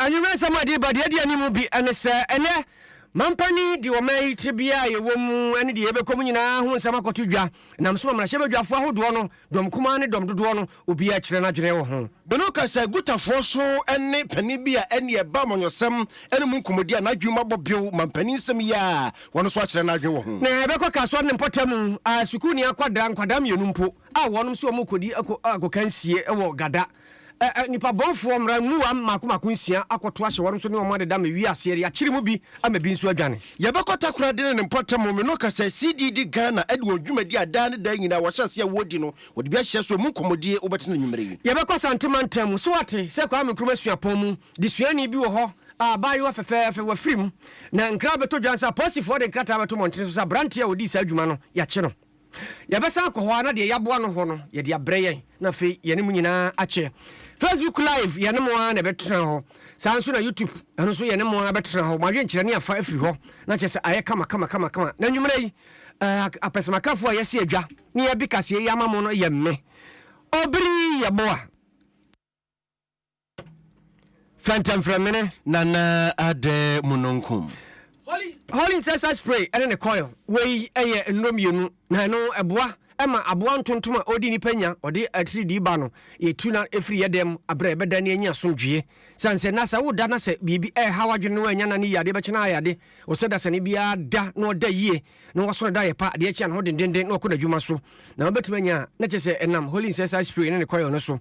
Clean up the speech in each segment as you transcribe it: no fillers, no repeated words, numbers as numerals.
Anyway, somebody, but the animal be and sir, and Mampani, the Omei Tribia, a woman, and the Ebe Communina, who is Samako Tuja, and I'm swam, Sheba for Dono, Dom Kumani, Dom Duono, Ubi a China General home. Benoka say good afoso ene penibia ene eba monyosem ene munkomodia na dwuma bobio mampani nsem ya wono so akere na adwe wo ho na ebe kwa kaso ne mpotam a sukuni akwadaa nkwadam yenumpo a wonom so omukodi akokansie ewo gada nipa bonfo mra nuwa makomako nsia akoto ahye wonom so ne omade da me wi ase ya kire mu bi ama bi nso adwane ye bekota kura de ne mpotam Benoka say CDD Ghana edwo dwumadi ada ne da nyina wo hyase ya wodi no wodi bi ahye so munkomodie obetene nwumere yi ye bekwa santemantam so wate se kwa mekroma suapon mu de suani bi wo ho bayo afefe wa film na nkra beto dwansa posifo de krata beto montin so sa brantia odi sa adwuma no ya che no ya besa akọ na de yaboa no ho no ye de abreye na fe ye ne munyina ache Facebook live ye ne mo na betra ho sanso na YouTube eno so ye ne mo na betra ho madwe nkire ne afa afiri ho na che se aye kama na nwumre yi apesema kafo a ye se adwa ne ye bi kase ye amamo no ye mme obri ye boa Phantom from mene nana ade munonkum Holy incessant spray and the coil we eye nnomienu na no eboa ema aboa ntontoma odi ni panya odi a 3D ba no ye tuna efri yedem abre beda ne anya somdwie sanse na sa woda na se bibi hawadwe no anya na ni yade be chena yade o se da se ne bia da no da yie no wo so da ye pa de echi an ho dendenden no koda dwuma so na obetumanya na chese enam holy incessant spray ne coil no so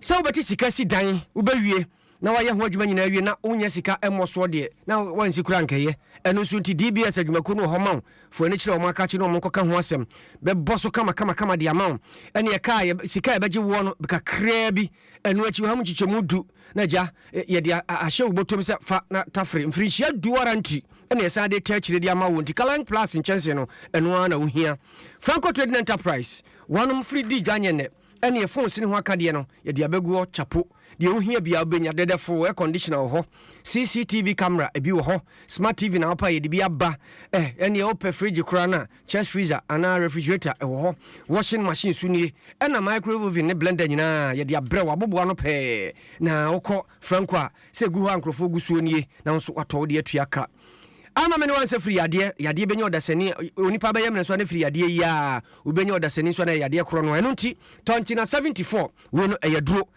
sa obeti sika si dan ubawie na waye ho adwuma nyina wie na onya sika emoso de na wansi kura nkeye eno so nti DBS adwumaku no ho maw fo ani kire o maka kire no monkoka ho asem be boso kama de amaw ene ye ka sika e beje wo no beka kra bi eno achi ham chichemu du na ja ye de ahye obotom se fa na tafre mfirihia duwaranti ene ye sa de tachire de amaw nti Kalan Plus inchense no eno na ohia Franco Trading Enterprise wanum free di dwanye ne ene ye phone sine ho akade no ye de abeguo chapo de ohia bia obenya dedefo air conditioner ho CCTV camera ebi wo ho smart TV na opa ye de bia ba ene ye open fridge kura na chest freezer ana refrigerator wo ho washing machine sunie ena microwave oven ne blender nyina ye de abre waboboa no pe na okọ Franco a se gu ho ankrofo gu suonie na nso wato de atuaka ama me ne wan se free yade benye odasani onipa ba yemne so na free yade ya obenye odasani so na yade kro no eno nti tonti na 74 we no eyaduro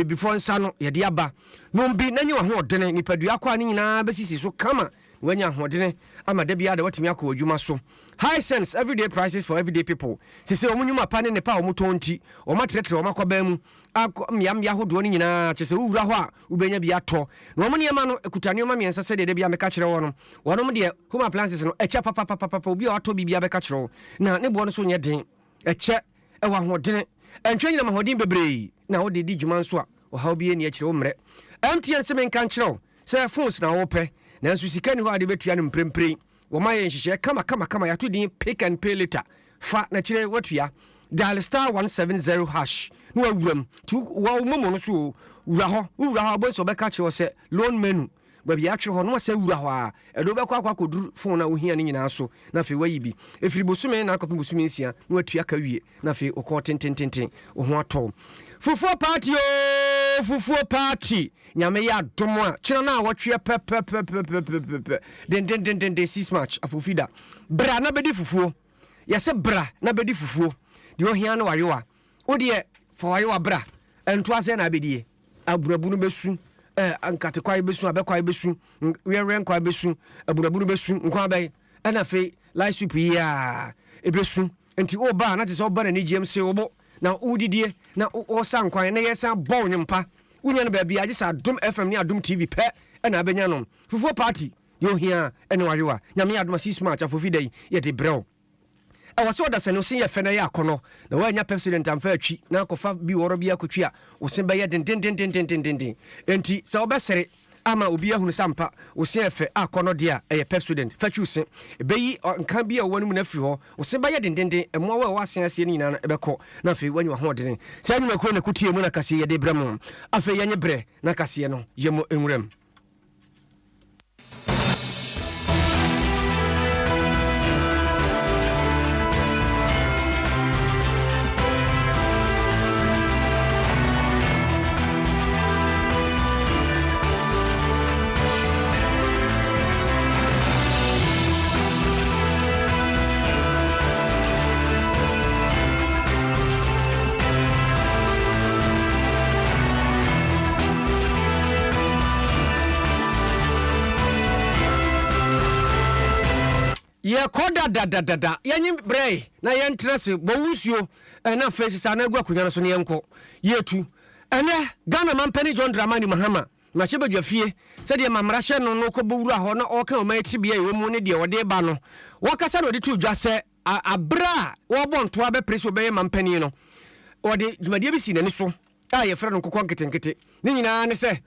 before nsa no yade aba no bi nanyi wa ho odene nipadua akwa ni nyina besisi so kama wanya ho odene ama da bia da watimi akọ adwuma so high sense everyday prices for everyday people sisi omunyuma pa ne pa omutonti omatretre omakwaba mu miamya hodo ni nyina chese uwura ho a ubenya bia to na omo ne ma no ekutane oma miensa se de bia meka kire wono wono de home appliances no eche papa obi a to bibia beka kire na ne bo no so nye den eche ewa hodene entwe nyina ma hodin bebre na wo de di dwuma nso a o ha obi eni akire wo mre MTN se men kan kire se phones na wo pe na nso sika ni ho ade betua no mprempre wo ma ye nhihye kama ya to din pick and pay later fa na kire watua dial star 170 hash no awuram tu wo momo no so wura ho bo so be ka kire se loan menu ba bia atwe ho no se wura ho a edo be kwa kodur phone na ohia ni nyina so na fe wayi bi efiri bosume na akopin bosume nsia no atua ka wie na fe okọ tentententen o ho ato fufuo party nyame ya domo a kire na wotwe pe den 6 match afofida bra na bedi fufuo yese bra na bedi fufuo de ohia no warewa wo de for warewa bra ento ase na bedie aburabu no besu ankate kwai besu abekwai besu weren kwai besu aburabu no besu nkwa bai na fe live soup ya ebesu enti oba na te so oba na ni GMC obo na udidie na o san kwan na yesa bon nyimpa unya no ba bia agisa Adom FM ni Adom TV pe na abenya no fufuo party yo hia ene warewa nyame Adom 6 match afofida yi ye de brew awase odasa no sin ye fe na ya akono na wanya president amfa atwi na akofa bi woro bi akotwi a wo sin ba ye den enti se obesere ama obi ahunu sampa wo sin efe akono de a eye president fatwi sin ebeyi nkan bi a wonu na firi ho wo sin ba ye den emo wa wasen ase ni nyina na ebekọ na fe wanyu ho den se anyu makro na kutie mu na kase ye de brem afe ye nye bre na kase no yemo enwuram ye koda da yanyi brei na ye ntrese bo wusuo na face sa na gwa kunya so ne yenko yetu ene Ghana mampani John Dramani Mahama ma che badwa fie se de mamra hye no ko bowuru a ho na o ka o ma ti bia e mu ne de o de ba no wakasa no de tu dwa se abra wo bonto abe presi obeye mampani no o de dwumadie bi si nani so a ye frɛ no kokɔ nketenkete ne nyina ne se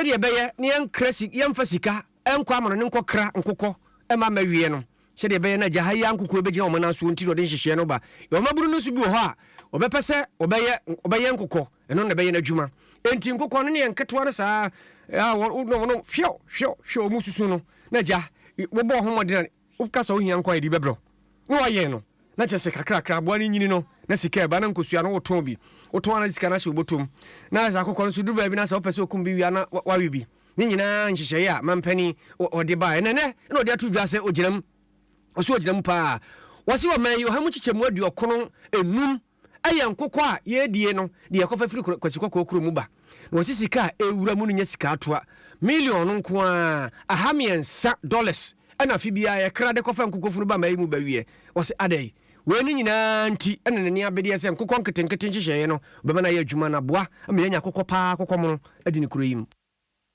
de beye ne yankrasi yamfa sika enkwa amano ne nkokra nkokɔ ema mawie no se de beye na jaha ya nkokɔ be gina o mana so nti do de nhyehyɛ no ba yo maburu no so bi ho a obepese obeye nkokɔ eno na beye na dwuma enti nkokɔ no ne yanketo no saa no hwɛ mususu no na ja wo bo ho modena wo kasa wo hia nkwa edi bebro no waye no na kyese kakra boa ne nyini no na sika ba na nkosua no woton bi woton na sika na hye obotom na za akokɔ no so du ba bi na sa opese okum bi wi na wawe bi ne nyina nhyehyɛ ya mampani ode ba enene na ode atu dwa se ogyinam oso ogyinam pa wose wo man yo ha mu kyekyemu adu okono enum aye nkokɔ a ye die no de yakɔfa firi kwasikɔ kuro mu ba na wose sika ewura mu no nya sika atoa million nko a $100 ana fi bia ye kra de kɔfa nkokɔfuru ba mai mu ba wie wose adai we ni nyina nti ene ne abede se nkokɔ nketenkete nhyehyɛ no bɛma na ye adwuma na boa ama ye nya kokɔ pa kokɔ mo adi ne kuro yim.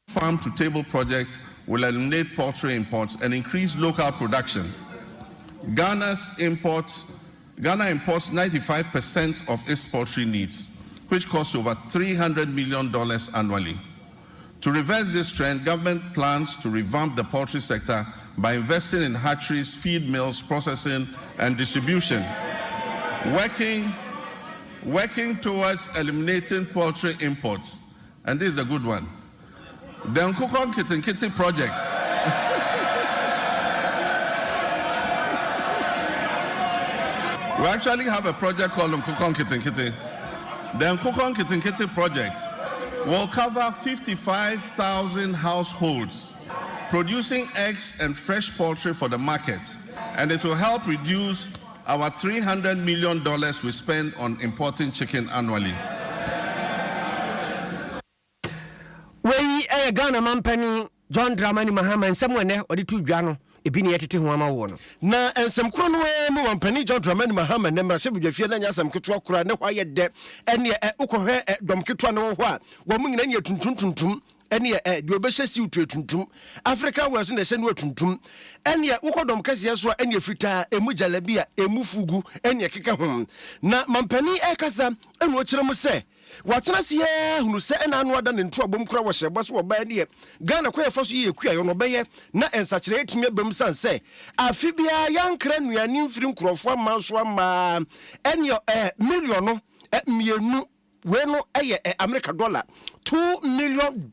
Farm to table project will eliminate poultry imports and increase local production. Ghana imports 95% of its poultry needs, which costs over $300 million annually. To reverse this trend, government plans to revamp the poultry sector by investing in hatcheries, feed mills, processing, and distribution, working towards eliminating poultry imports. And this is a good one. The Nkukon Kitinkiti project. We actually have a project called Nkukon Kitinkiti. The Nkukon Kitinkiti project will cover 55,000 households producing eggs and fresh poultry for the market, and it will help reduce our $300 million we spend on importing chicken annually. Ghana mampani John Dramani Mahama nsɛmwene ɔde tu dwa no ebi ne yɛtete ho ama wo no na nsɛm koro no mu mampani John Dramani Mahama ne mmara hyɛ bedwafie na nya asɛm ketewa kora ne hɔ ayɛ dɛ ɛne wokɔhwɛ dɔm ketewa ne wɔ hɔ a wɔ mu nyina ne tuntum ɛne de obɛhyɛ siw tu tuntum Africa wɔ so na ɛhyɛ no tuntum ɛne wokɔdɔm kɛseɛ so a ɛne fitaa emu jalabi a emu fugu ɛne keka ho na mampani ɛkasa ɛne ɔkyerɛ mu sɛ watena siye hunu se ena anu ada ne ntu abom kura wo hyebɔ so wɔba ne Ghana kɔ yɛfa so yɛ kua yɛ no bɛyɛ na ensakire etimi abam san sɛ afi bia yankra nuane mfiri nkurɔfo ama so ama ɛne million no mienu we no ɛyɛ America dollar $2 million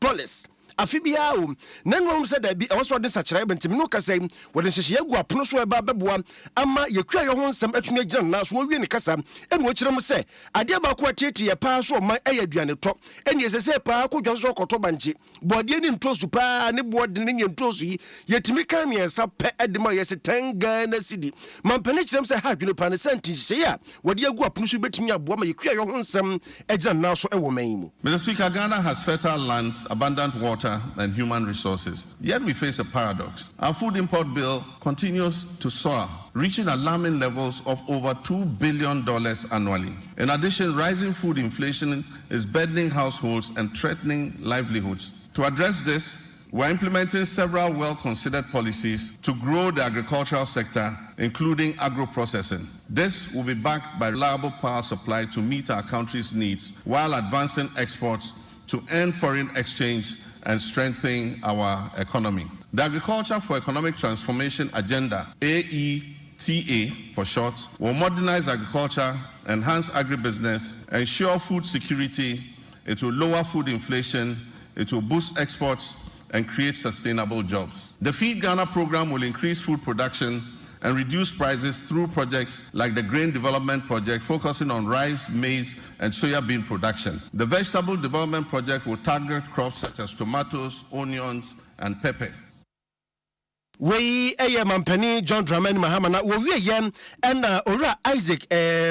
afibia o nanwo se da bi ɛwɔ de sakira bentimi no kasa wɔde hyehyɛ agu apono so ɛba bɛboa ama yekua yɛ ho nsɛm atumi agyina na so wɔwie ne kasa ɛne wɔkyerɛ mu sɛ ade ba ko atieti yɛ paa so ɔman ɛyɛ aduane tɔ ɛne ɛsɛ paa ko dwan so kɔtɔ bankye bɔde ne ntosu paa ne bɔde ne nye ntosu yi yɛtimi kan miɛnsa pɛ ɛde ma yɛse tanga na sidi mampane kyerɛm sɛ ha adwene paa ne sɛnti hyehyɛ a wɔde agu apono so betimi aboa ma yekua yɛ ho nsɛm agyina na so ɛwɔ man mu. Mr. Speaker, Ghana has fertile lands, abundant water and human resources. Yet we face a paradox. Our food import bill continues to soar, reaching alarming levels of over $2 billion annually. In addition, rising food inflation is burdening households and threatening livelihoods. To address this, we're implementing several well-considered policies to grow the agricultural sector, including agro-processing. This will be backed by reliable power supply to meet our country's needs while advancing exports to earn foreign exchange and strengthening our economy. The Agriculture for Economic Transformation Agenda, AETA for short, will modernize agriculture, enhance agribusiness, ensure food security, it will lower food inflation, it will boost exports, and create sustainable jobs. The Feed Ghana program will increase food production and reduce prices through projects like the Grain Development Project, focusing on rice, maize, and soya bean production. The Vegetable Development Project will target crops such as tomatoes, onions, and pepper. we eye mampani John Dramani Mahama na wo wie yem na ora Isaac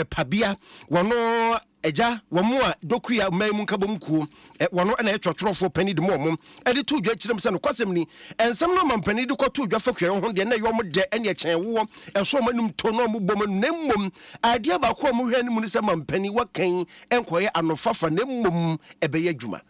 Pabia wono eja womo a dokuya mamu nkabomkuo wono na etwotworofo pani de momom ede to dwa kirem se no kwasem ni ensem no mampani de kwoto dwa fakwe ho de na yom de ene echen wo enso manum to no mo bom na mmom ade ba ko mo hwe ni mu se mampani wakan enkoye anofafa na mmom ebeye adwuma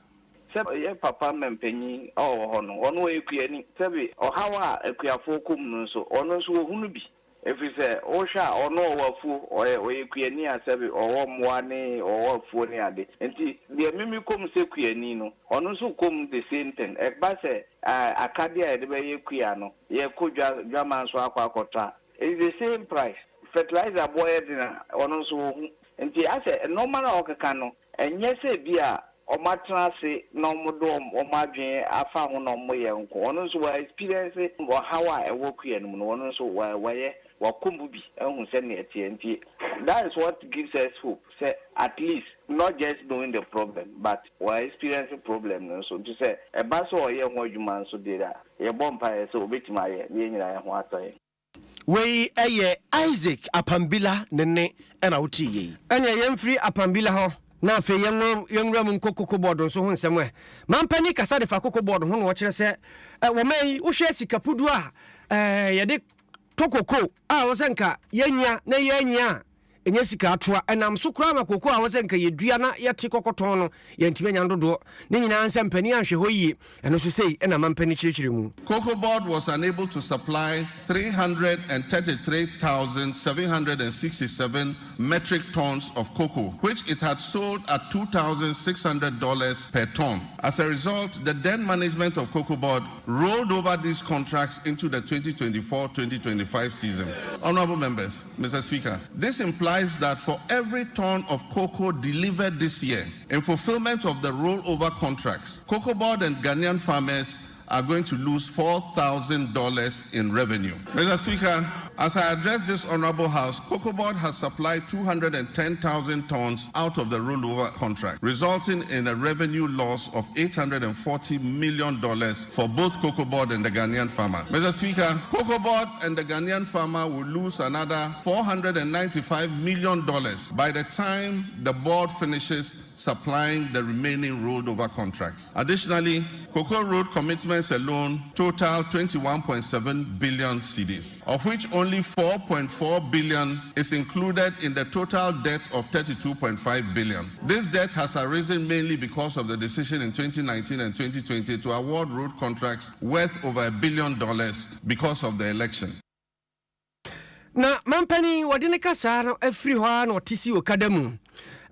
ye papa mempenyi hono ono ekuyani sebi ohawa ekuyafo kum no so ono so hunu bi efise ohwa ono wafu oyekuyani asebi owo moane owo ni ade enti de mimi kom se kuyani no ono so kom the same thing ekba se akadia de be yekuya no ye kodwa dwaman so akota is the same price fertilizer boy dina ono so enti ase normal okaka no enye se bia omatrase no modo omadwen afa ho no moye nko ono so wa experience how I work here no ono so waye wakombu bi ehun se ne etienti. That is what gives us hope, say at least not just knowing the problem but we experiencing problem no so to say e ba so oye ho adwuma so dey that ye bompa ye so obetima ye ye nyira ye ho atoi we Isaac Apambila nene na wuti yi anya yemfiri Apambila ho na fe yenwura mu kokoko board so ho nsem mampani kasa de fa kokoko board ho no wo kire se wo mai wo hwe sikapudu a ye de tokoko a wo senka yenya na yenya enya sika atoa enam so kura makoko a wo senka yedua na yete kokoton no yentime nya ndodo ne nyina nsem pani ahwe ho yi eno so sei ena mampani chirechire mu Cocoa Board was unable to supply 333,767 metric tons of cocoa, which it had sold at $2,600 per ton. As a result, the then management of Cocoa Board rolled over these contracts into the 2024-2025 season. Honorable members, Mr. Speaker, this implies that for every ton of cocoa delivered this year, in fulfillment of the rollover contracts, Cocoa Board and Ghanaian farmers are going to lose $4,000 in revenue. Mr. Speaker, as I address this honorable house, Cocoa Board has supplied 210,000 tons out of the rollover contract, resulting in a revenue loss of $840 million for both Cocoa Board and the Ghanaian farmer. Mr. Speaker, Cocoa Board and the Ghanaian farmer will lose another $495 million by the time the board finishes supplying the remaining rolled over contracts. Additionally, Cocoa Road commitments alone total 21.7 billion cedis, of which only 4.4 billion is included in the total debt of 32.5 billion. This debt has arisen mainly because of the decision in 2019 and 2020 to award road contracts worth over $1 billion because of the election. Na mampani wadine kasa no afiri ho na otisi okada mu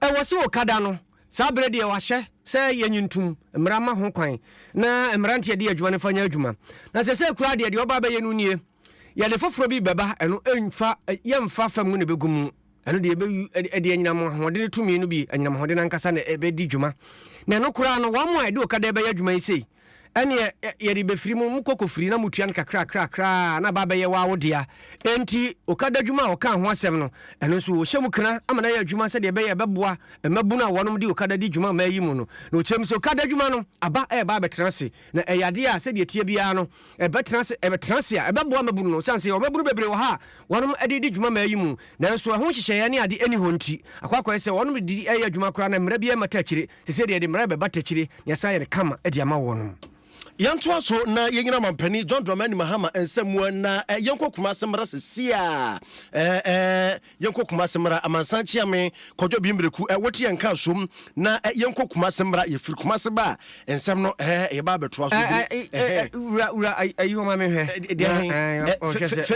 wose okada no sabre de wahye se yanyintum mrama ho kwan na mrante de adwuma ne fanya adwuma na se kura de oba ba yenu nie ya le foforo bi beba eno emfa yemfa fam ne begum eno de be de anyinam hode tumi no bi anyinam hode na nkasa na ebe di dwuma na no kura no wamo ade okada be adwuma isei ene yeri befiri mu kokofiri na mutuan kakra na baba ye wa wodia enti okada dwuma oka ho asem no eno so wo hyemu kra amana ya dwuma se de be ye beboa emabuna wonom di okada di dwuma ma yi mu no no chem se okada dwuma no aba ba betrase na eyade a se de tie bia no betrase a ebeboa mabunu no chance o mabunu bebre wo ha wonom ade di dwuma ma yi mu na so ho hyehyɛ ya ne ade eni honti akwakwa se wonom di eya dwuma kra na mra bia mata kire se de mra be bata kire ya sa ye kama ade ama wonom yanto so na yenyina mampani John Dramani Mahama ensamu na yenko kuma semra sesia yenko kuma semra amansanchi ame kodwo bimbreku woti yenka som na yenko kuma semra yefiri kuma seba ensam no ye ba beto so ura ayo ma me hwe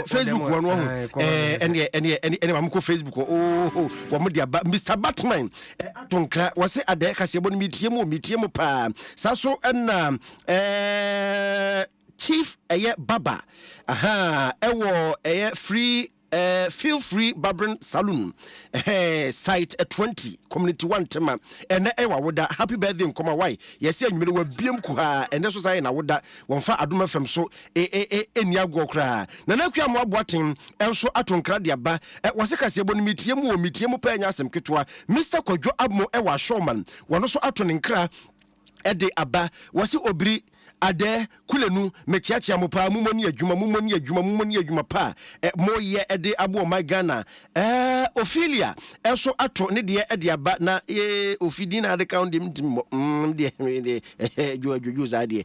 Facebook won wo ene mamko Facebook wo mo dia Mr. Batman atonkra wose ade kasiebo no mitiemu pa saso na Chief Baba ewo free feel free barbering salon site 20 community 1 tema ene ewa woda happy birthday nkoma why yesi anwumere wa biem ku ha ene so sai na woda wonfa Adom FM so eni agwo kra na nakua mo aboaten enso atonkra de aba wase Kasiebo no mitiemu pa anya asem ketwa Mr. Kodwo Abmo ewa Showman wono so atonenkra ede aba wase obiri ade kulenu mechiachia mo pa mumoni adwuma pa moye ede abo my Ghana Ophelia enso ato ne de ede aba na ofidi na de count dem de jojo zade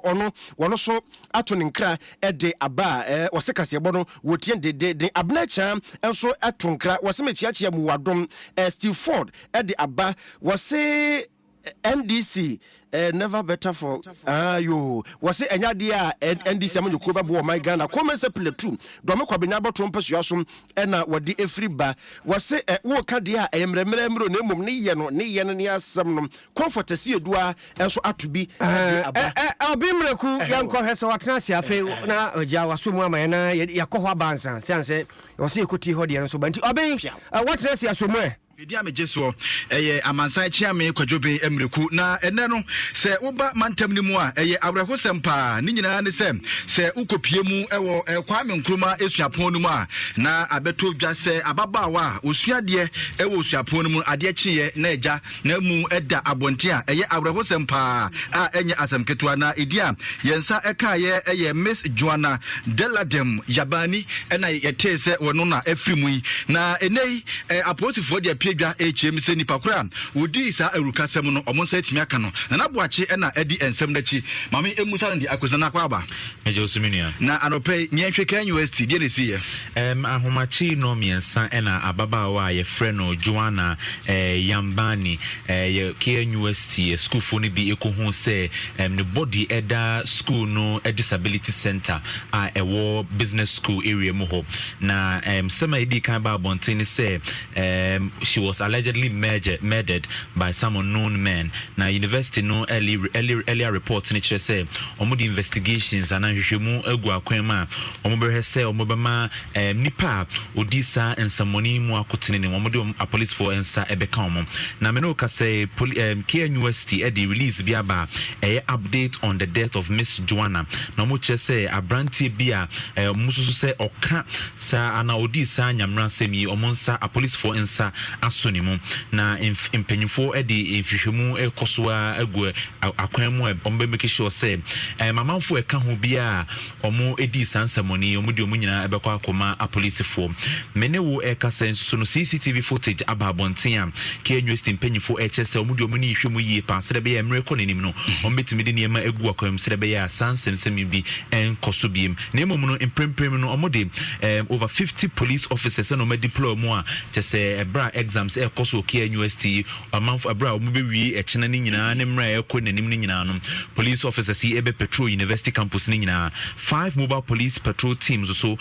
ono wono so ato ne nkra ede aba wose Kasiebo no wotie de abnacha enso ato nkra wose mechiachia mu wadom Steve Ford ede aba wose NDC never better for yo was it enya dia NDC am you ko ba my Ghana come say play 2 do me kwabenya boto mpasua so na wode efri ba was it wo ka dia emremremro na mum ne ye no ne asem no comfort asi edua enso atobi obimreku yanko hese watena sia fe na oja waso mu ama na yakọ abansa chance was ekuti ho dia so banti oben watena sia so mu Dia mejeso amansan chiame kwadwobe emreku na ene no se woba mantam ni mu a awrehosempa ni nyina ne se ukopie mu ewo Kwame Nkrumah esuapon no mu a na abeto dwa se ababaawa osuade ewo osuapon no mu ade chiye na eja na mu eda abonte a awrehosempa a enye asamketua na edia yensa eka Miss Joanna Deladem Yabani ena yetese wono na afrimu na enei apotifo de Pega HM se nipa kura wodi sa erukasem no omonsa timi aka no na naboache na edi ensem dachi mame emusa ndi akozana kwa aba ejosuminia na anope nyenhwe kan university de ne siye ahomachi no miensa na ababaawa ye freno Joanna Yambani ye KN University school for ni bi ekohu se the body eda school no disability center a ewo business school area mo ho na sema edi kan ba bonten se she was allegedly murdered by some unknown men. Now, university no earlier reports in say omo investigations and ahwehwemu egu akwema omo be say omo be ma nipa odisa ensamoni mu akotene ne omo de police for ensa ebeka omo. Na me no ka say KN University e release bi aba update on the death of Miss Joanna. Na omo che say abrantie bia mususu say oka sa ana odisa nyamra semi omo nsa police for ensa asonimu na impanyufo edi infihwemu ekosoa egu akwanmu ombe make sure say mamanfo eka ho bia omo edi sansamoni omo de omo nyina ebekwa akoma police for mene wo eka senso no CCTV footage ababonten a KNUST impanyufo echese omo de omo ni hwemu yie pa sede be emre ko nenim no ombetimi de niema egu akwam sede be ya sansemsemi bi enkoso biem na emom no imprempem no omo de over 50 police officers no deploy mo a chese ebra exams ekoso KNUST amanfo abra omo be wi echena ni nyina ne mra ekọ nanim ni nyina no police officers ebe patrol university campus ni nyina 5 mobile police patrol teams so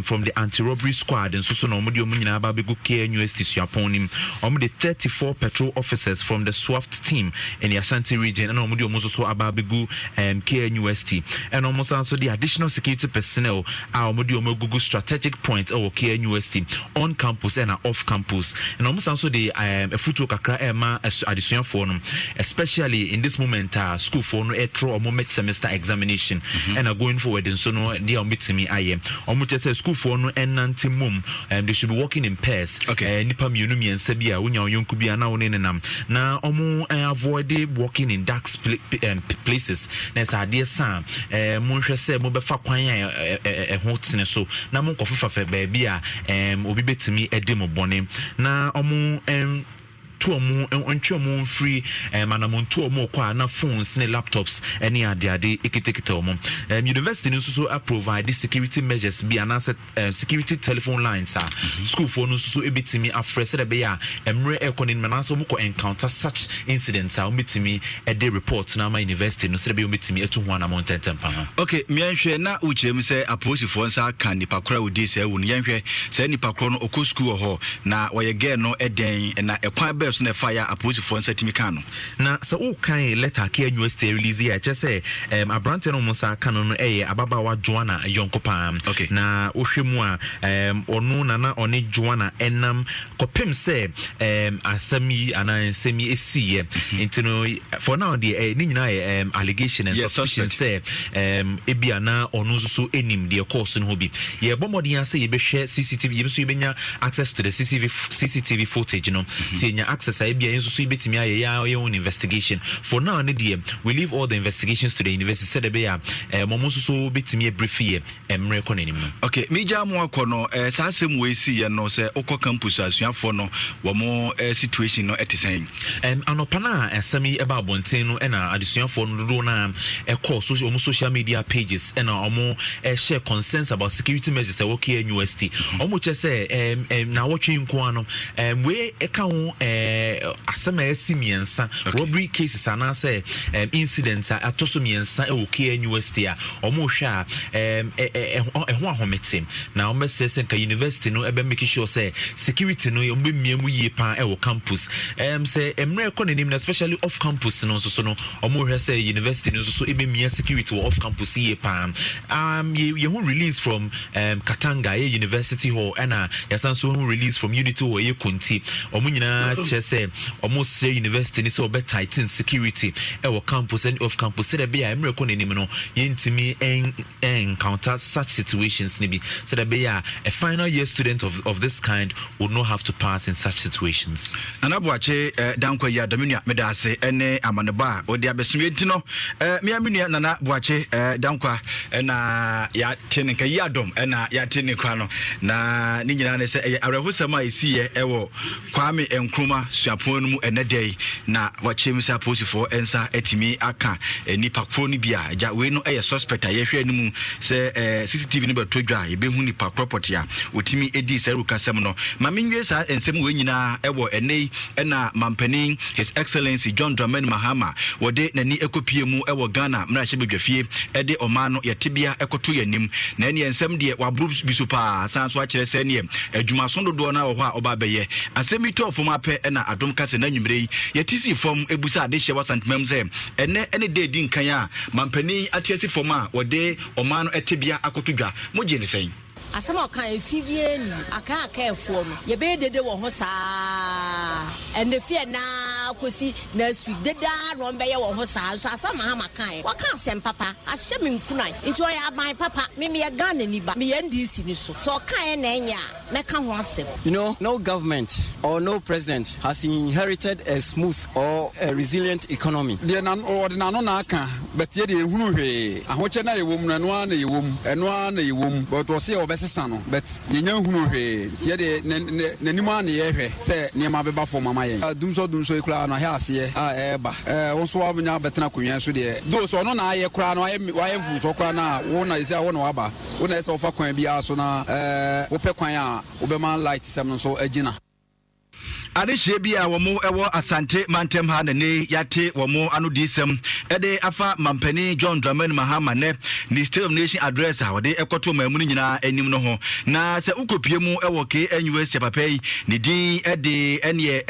from the anti-robbery squad and so no omo de omo nyina ba be go KNUST suaponim omo de 34 patrol officers from the SWAT team in the Ashanti region and omo de omo so aba be go KNUST and omo so the additional security personnel omo de omo go strategic points or KNUST on campus and off campus and almost also the a photo kakra ema addition for no especially in this moment school for no etro or moment semester examination and are going forward and so no they are meeting me I am almost say school for no enanti mum they should be working in pairs nipa mienu miensa bia wonya oyonku bia na woni nenam na omo avoid working in dark places na sa ade sa mo hwɛ sɛ mo befa kwan ho tene so na mo nkɔfofa fa ba bia obi betimi ede mo bɔne na omo tuomu ontwomu free manamontu omo kwa na phones ne laptops any ade ekitekita omo university no so provide security measures bi anase security telephone lines school for no so ebitimi afrese de be ya emre economy manase omo ko encounter such incidents omitimi e dey report na ma university no so de be omitimi etu ho na montentempa okay mianhwe na uchem se aposifo nsa kan nipa kora odi se wonu yanhwe se nipa kora no okɔ school ho na woye ge no eden na ekwan be so na fire aposifo nsa timika no na se o kan letter KNUST release ya che se abrante no musa kan no ababawa Joanna Yonkopa na ohwemu a onu na oni Joanna enam kopem se asami ana semi esiye intino for now the ni nyina allegation and suspicion say ebia na onu so enim the course no bi ye bomodi ya say ye be share CCTV ye so ye benya access to the CCTV footage no say nya access I be so bit me your own investigation. For now, we leave all the investigations to the university. Said so bit me a brief year okay, me jam kono sasem we see no say oko campus asuafo no wo mo situation no etisɛn anopana asami eba bonten no na adesuafo no do na social media pages and share concerns about security measures at work university just say na watching nko we eka ho asama asimiensa robbery cases and say incidents atoso miensa e work university a hwa ho ahomete na say university no ebe make sure say security no yombe miemu ye pa e wo campus say emre economy especially off campus no so no say university no so ebe mia security off campus ye pa ye who release from Katanga University hall and yasanso who release from Unity or ye Kunti nyina say almost say university ni so be tighten security e wo campus and off campus say be emre economy no ye ntimi encounter such situations ni bi say a final year student of this kind would not have to pass in such situations. Anabuache dankwa ya Dominia medase ene amaneba odi abesumye ntino me amenia nana buache dankwa na ya tenenka ya Adom na ya tenenka no na ni nyina ne se arehosama esiye ewo Kwame Nkrumah suapon mu enedey na wache misa posifo ensa etimi aka nipa foni bia ja we no suspect ayehwe animu se CCTV ni betodwa ebehu nipa property a otimi edi seru kasem no maminwe sa ensem we nyina ewo enei na mampani His Excellency John Dramani Mahama wode nani ekopie mu ewo Ghana mra hye bedwafie ede omano yetebia ekoto yanim na ene ensem de wabru bisupa sanso a kire se ne adwumaso dodo na wo ho a oba beye asemi to fom ape na Adom kase na nwumrei yetisi fom ebusa ade hye wasantemam se ene de di nkan a mampani atiasi fom a wode omano etebia akotodwa moje ne sen asama kan efibie ni aka efo no ye be dede wo ho saa ene fie na kosi next week deda no be ye wo ho saa so asama ha makan waka asem papa ahye me nkunan nti o ya ban papa me ye Ghana ni ba me ye ndisi ni so kan na enya meka ho asem. You know, no government or no president has inherited a smooth or a resilient economy. De na ordinano na aka but ye de ehunu hwe ahoche na ye wom na no na ye wom eno na ye wom but wo se obesesa no but ye nya hunu hwe ye de nanim ana ye hwe se niam abeba fo mama ye dumso ikura no ha ase a eba wo so wa nya betena konwan so de do so no na aye kura no wa ye fu so kura na wo na ise wo na waba wo na ise wo fa kwan bia so na wo pe kwan a wo be man light sem no so agina adehye bia wo mo ewo Asante mantem ha ne yate wo mo anu disem ede afa mampani John Dramani Mahama ne ni State of Nation address ha wode ekoto mamunu nyina anim no ho na se ukopie mu ewo KNUS papai ni din ede ene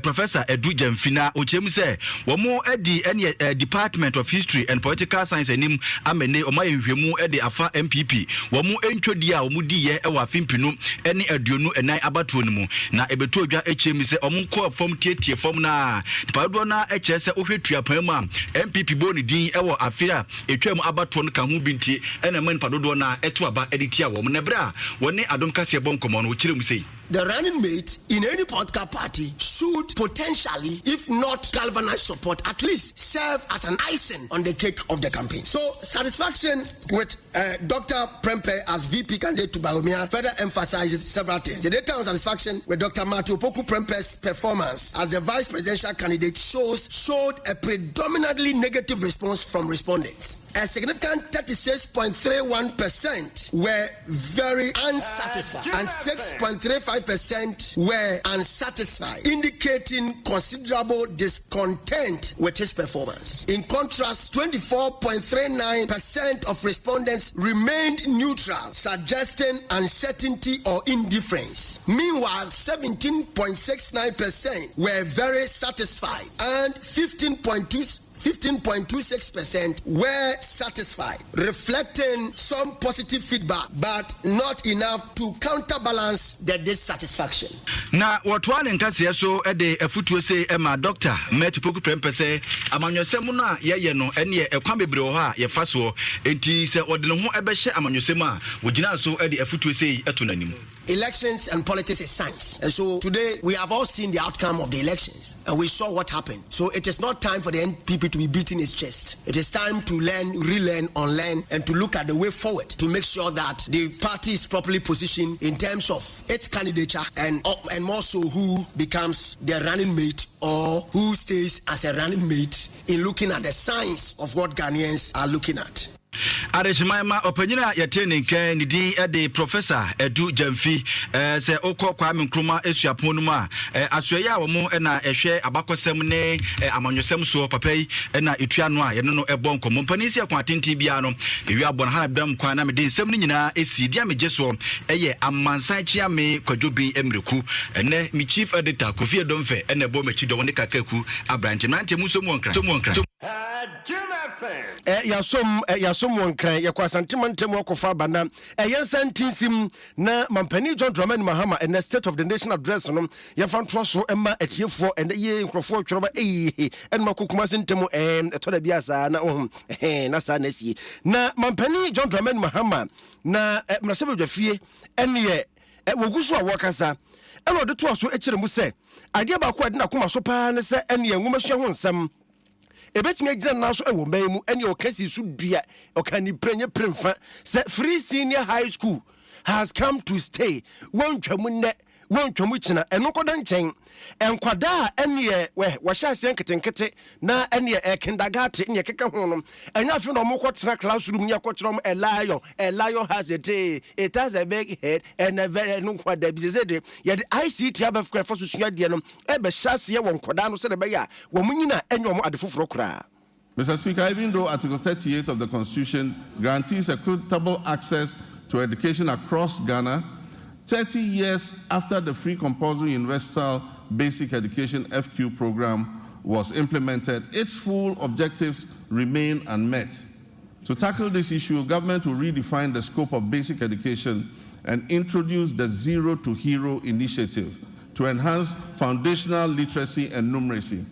Professor Edu Jamfina ochem se wo mo edi ene Department of History and Political Science anim amene o mayehwemu ede afa MPP wo mo entwodi a wo mu diye ewo afimpinu ene aduonu enan abatuo no mu na ebeto HM se omunko fom tietie fom na pado na eche se ohwetua pan mu a MPP boni din ewo afira etwam abato no ka ho binti ena man pado na eto aba editia wo na bra woni Adom Kasiebo nkomo no kire mu sei. The running mate in any political party should potentially, if not galvanize support, at least serve as an icing on the cake of the campaign. So, satisfaction with Dr. Prempeh as VP candidate to Bawumia further emphasizes several things. The data on satisfaction with Dr. Matthew Opoku Prempeh's performance as the vice presidential candidate showed a predominantly negative response from respondents. A significant 36.31% were very unsatisfied and 6.35% were unsatisfied, indicating considerable discontent with his performance. In contrast, 24.39% of respondents remained neutral, suggesting uncertainty or indifference. Meanwhile, 17.69% were very satisfied and 15.26% were satisfied, reflecting some positive feedback, but not enough to counterbalance the dissatisfaction. Na watwane nkase so ede afutuo se ema Dr. Matthew Opoku Prempeh se amanyosem no ye no ene ekwan bebre ho a ye fa so enti se ode ne ho ebehye amanyosem a wogina so ede afutuo se eto nanim. elections and politics is science. And so today we have all seen the outcome of the elections and we saw what happened. So it is not time for the NPP to be beating its chest. It is time to learn, relearn, unlearn, and to look at the way forward to make sure that the party is properly positioned in terms of its candidature and more so who becomes their running mate or who stays as a running mate in looking at the science of what Ghanaians are looking at. Adeshima opanyina yatene nkan ni din de Professor Edu Jamfi se okọ Kwame Nkrumah esuapon mu a asoye a wo mo na ehwe abakosem ne amanyosem so papai na etua no a ye no ebo nkomo mpani si akwa tenti bia no ewi abon ha dam kwa na me din sem ni nyina esi dia me geso eye amansan chia me kwadwobi emreku ene mi chief editor Kofi Edomfe ene bo machi do woni kakaku abrante nante mu so mu onkra yasom wonkran yakwasantimantem okofa bana yensantinsim na mampani John Dramani Mahama and the State of the Nation address no yafanto so ema atiefo and ye nkrofo tworoba en makokuma sentemo etoda biasa na na sa na sie na mampani John Dramani Mahama na mrasebedwafie ene wogusu a wokasa ene odeto so ekire mu se ade ba ko ade na koma so pa ne se ene nwumasua ho nsam ebetimi agina naso ewo man mu ene okasi su dua okani prenye premfa se Free Senior High School has come to stay wontwamu china eno koda nchen enkwada ene wahya nketenkete na ene kindergarten ne keka ho no enya afi no mokotena classroom ne akokere mo a lion has a day, it has a big head and a very no kwada bizede ye the ICT abafkra for susua de no e be hyase won kwada no se de be ya wo munyina enyo mo adefoforo kra. Mr. Speaker, even though Article 38 of the Constitution guarantees equitable access to education across Ghana, 30 years after the free compulsory universal basic education FQ program was implemented, its full objectives remain unmet. To tackle this issue, government will redefine the scope of basic education and introduce the Zero to Hero initiative to enhance foundational literacy and numeracy.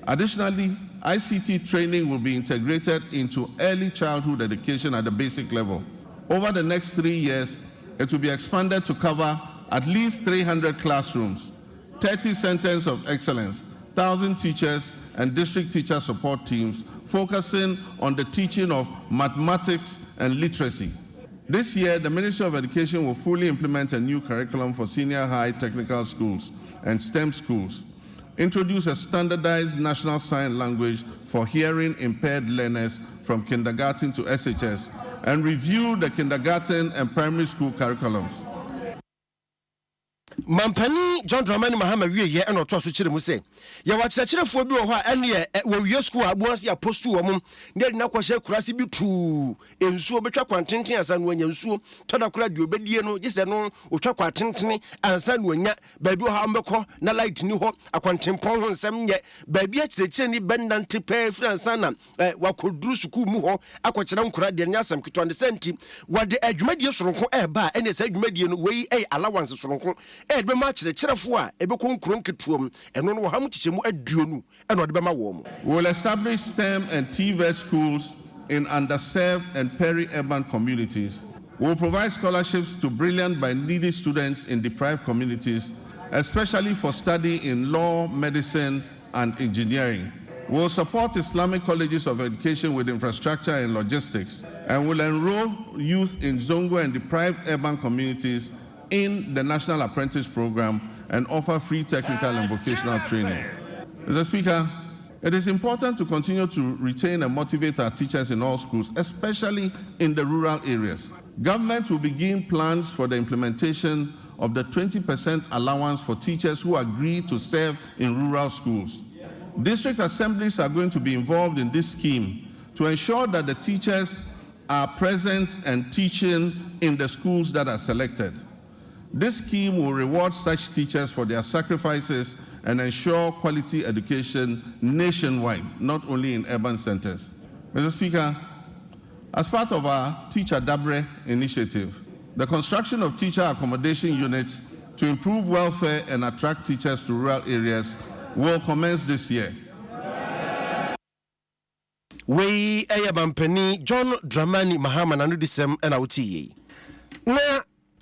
Additionally, ICT training will be integrated into early childhood education at the basic level. Over the next 3 years, it will be expanded to cover at least 300 classrooms, 30 centers of excellence, 1,000 teachers and district teacher support teams focusing on the teaching of mathematics and literacy. This year, the Ministry of Education will fully implement a new curriculum for senior high technical schools and STEM schools, introduce a standardized national sign language for hearing impaired learners from kindergarten to SHS, and review the kindergarten and primary school curriculums. Mampani John Dramani Mahama wiye eno to so kire mu se ye wa kyerɛkyerɛfo bi wɔ hɔ a ene wo wie school abuanse ya postu wɔ mum ne na kwahye kurase bi tu ensuo betwa kwantenten ansa no anya nsuo toda kura de obedie no gise no otwa kwantenten ansa no anya baabi wɔ ha mbekɔ na light ni hɔ akwantempɔn ho nsɛm nyɛ baabi a kyerɛkyerɛ ni bɛnante pɛ firi ansa na wakoduru school mu hɔ akɔkyerɛ nkura de nya asɛm kitwa de senti wɔde adwumadie soronko ɛba ene sɛ adwumadie no wei allowance soronko be ma kyerɛkyerɛfo a ebekɔ nkron ketuom eno no ha mu tikyemu aduonu eno de be ma wo mo. We will establish STEM and TVET schools in underserved and peri-urban communities. We will provide scholarships to brilliant but needy students in deprived communities, especially for study in law, medicine, and engineering. We will support Islamic colleges of education with infrastructure and logistics, and will enroll youth in Zongo and deprived urban communities in the National Apprentice Program and offer free technical and vocational training. Mr. Speaker, it is important to continue to retain and motivate our teachers in all schools, especially in the rural areas. Government will begin plans for the implementation of the 20% allowance for teachers who agree to serve in rural schools. District assemblies are going to be involved in this scheme to ensure that the teachers are present and teaching in the schools that are selected. This scheme will reward such teachers for their sacrifices and ensure quality education nationwide, not only in urban centers. Mr. Speaker, as part of our Teacher Dabre initiative, the construction of teacher accommodation units to improve welfare and attract teachers to rural areas will commence this year. We Mampani John Dramani Mahama nanu disem na uti. Na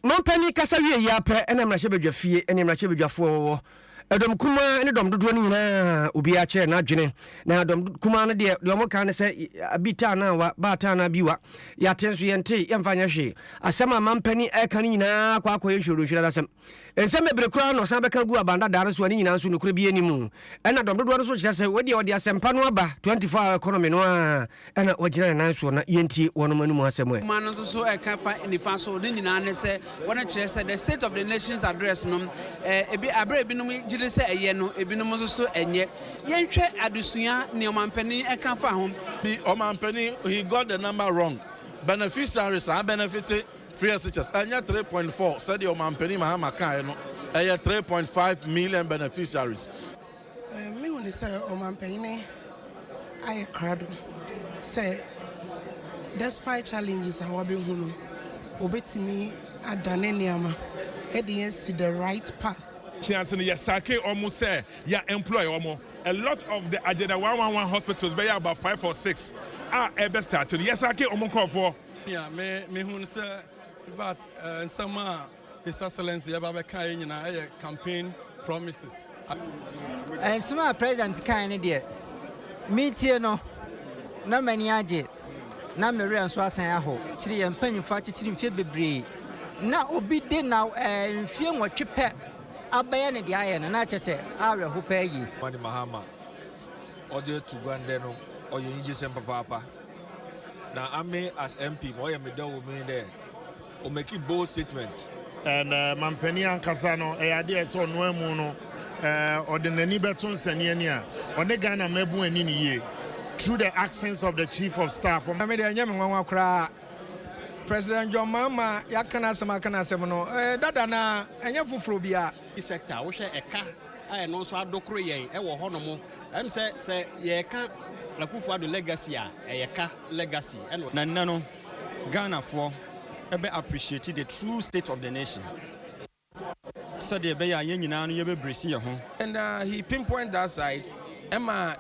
mampani kasa wie ya pɛ ɛna mmarahyɛ badwa fie ɛne mmarahyɛ badwafoɔ Adom kuma ne dom dodo ni na obi a kyerɛ na adwene na dom kuma no de ɔmo ka ne sɛ abita na wa bata na biwa ya tenso yente yɛmfa nya hwe asɛm a mampani ɛka ne nyinaa kwa akɔ yɛhwɛ hwɛ dasɛm ensɛm bebre kura no san bɛka gu abanda da no so ne nyinaa nso no kura bi animu ɛna dom dodo no so kyerɛ sɛ wɔde asɛmpa no aba 24 economy no a ɛna wɔgyina ne nan so na yɛntie wɔnom animu asɛm ma no so ɛka fa nifa so ne nyinaa ne sɛ wɔne kyerɛ sɛ the state of the nations address no ebi abrɛ binom gyere sɛ ɛyɛ no ebinom nso so ɛnyɛ yɛnhwɛ adusua ne ɔmampani ɛka fa ho the ɔmampani he got the number wrong beneficiaries are benefited free SHS anya 3.4 said the ɔmampani mahama kan no ɛyɛ 3.5 million beneficiaries me woni sɛ ɔmampani ne ayɛ krado sɛ despite challenges a wabehu no obetimi adane nneɛma ɛde yɛn si the right path. Chance in Yasake almost say ya employ almost a lot of the Agenda 111 hospitals by about 5 or 6 are ever started. Yasake almost call for yeah me who say but some His Excellency Ababa in a campaign promises and some president kind there meet no na many aje na mere nso asan aho kire yɛn mpanyimfo akyekyere mfie bebree na obi de na mfie nwɔtwe pɛ abɛyɛ ne de ayɛ no na kyɛ sɛ awerɛ ho pɛ yi Mani Mahama ɔde to gwande no ɔyɛ yigye sɛ papa na ame as MP ɔyɛ me dawo me there o make a bold statement and mampani ankasa no ade ɛsɛ ɔno amu no ɔde n'ani bɛto nsɛne ani a ɔne Ghana mabu ani ne yie through the actions of the chief of staff. I mean, President John Mahama yakana asɛm no dada na ɛnyɛ foforo bia sector wo hwɛ ɛka a ɛno nso adokoro yɛn ɛwɔ hɔ no mo ɛm sɛ yɛka Akufo-Addo legacy a ɛyɛka legacy ɛno na nna no Ghana for ebe appreciate the true state of the nation so the be ya yɛn nyinaa no yɛbɛbresi yɛ ho and he pinpoint that side Emma,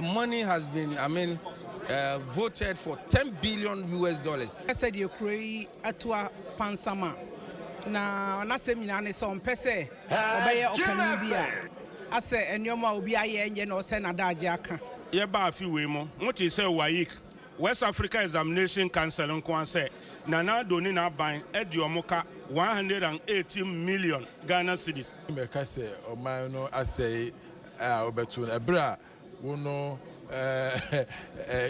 money has been, voted for $10 billion. I said you create atua pansama. Na na seminar ne so mpese obeye okanibia. I say enyoma obi aye enye no se na daje aka. Ye ba afi we mo. What is say WAEC West Africa Examination Council nko say Nana Doni na ban e di omoka 180 million Ghana cedis. Me ka say o man no asay obetu ebra wono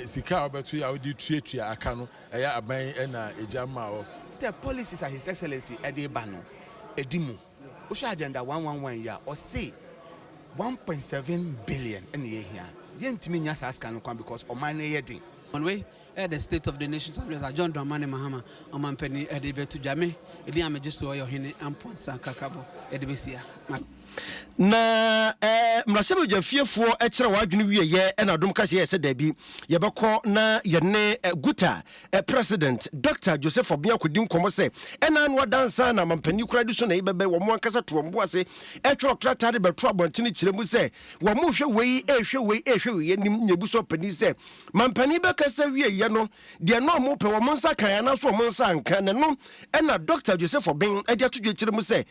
sika obetu ya odi tuatua aka no eya aban na ejama o the policies of His Excellency Edebano Edimu Osha Agenda 111 ya or say 1.7 billion in the year yentimi nya saska no because o man yedin one way the state of the nations address John Dramani Mahama omampani Edebetu Jame edi amejiso yo hene amponsa kakabo Edebesia na mrasebe dwafiefo ekere wadwene wieye na Adom Kasiebo sɛ dabi yɛbɛkɔ na yɛne guta president Dr. Joseph Obia kodi nkomo sɛ ɛna no dansa na mampani kura di so na yɛbɛbɛ wɔ mo ankasa to mbo ase ɛtwerɛ krata de bɛto abɔntene kyerɛ mu sɛ wɔ mo hwɛ wei ehwɛ wei nim nyebu so pani sɛ mampani bɛkasa wieye no de no mo pɛ wɔ mo nsa kan na so mo nsa anka ne no ɛna Dr. Joseph Obia ade atodwe kyerɛ mu sɛ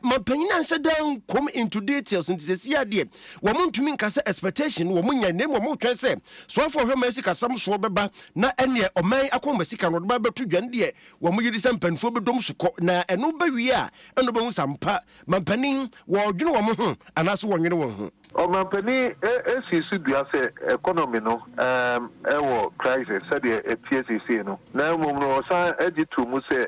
mampani na nhyɛ dan come into details into the CRD. Woman to mean Cassa expectation, woman your name, woman can say. So for her Messica, some swabba, na any or may acquire Messica or Bible to Jandia, woman you descend pen for Domsuko, na and no baby, and no bone some pa, mampaning, war, you know, and that's one you know. O mampani SCC bia se economy no crisis said the TSC no na mo no san ejitu mu se